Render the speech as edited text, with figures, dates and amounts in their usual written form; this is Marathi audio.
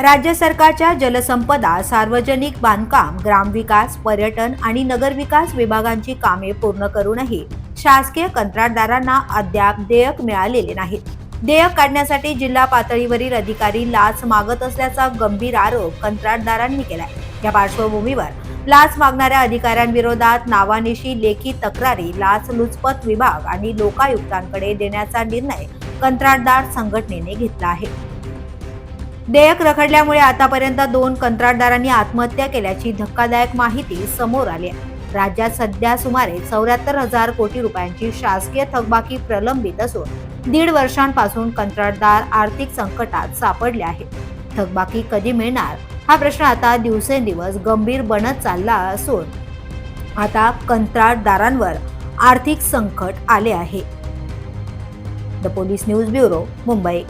राज्य सरकारच्या जलसंपदा, सार्वजनिक बांधकाम, ग्रामविकास, पर्यटन आणि नगरविकास विभागांची कामे पूर्ण करूनही शासकीय कंत्राटदारांना अद्याप देयक मिळालेले नाहीत। देयक काढण्यासाठी जिल्हा पातळीवरील अधिकारी लाच मागत असल्याचा गंभीर आरोप कंत्राटदारांनी केलाय। या पार्श्वभूमीवर लाच मागणाऱ्या अधिकाऱ्यांविरोधात नावानिशी लेखी तक्रारी लाचलुचपत विभाग आणि लोकायुक्तांकडे देण्याचा निर्णय कंत्राटदार संघटनेने घेतला आहे। देयक रखडल्यामुळे आतापर्यंत 2 कंत्राटदारांनी आत्महत्या केल्याची धक्कादायक माहिती समोर आली आहे। राज्यात सध्या सुमारे 74,000 कोटी रुपयांची शासकीय थकबाकी प्रलंबित असून 1.5 वर्षांपासून कंत्राटदार आर्थिक संकटात सापडले आहेत। थकबाकी कधी मिळणार हा प्रश्न आता दिवसेंदिवस गंभीर बनत चालला असून आता कंत्राटदारांवर आर्थिक संकट आले आहे। The police news bureau, Mumbai.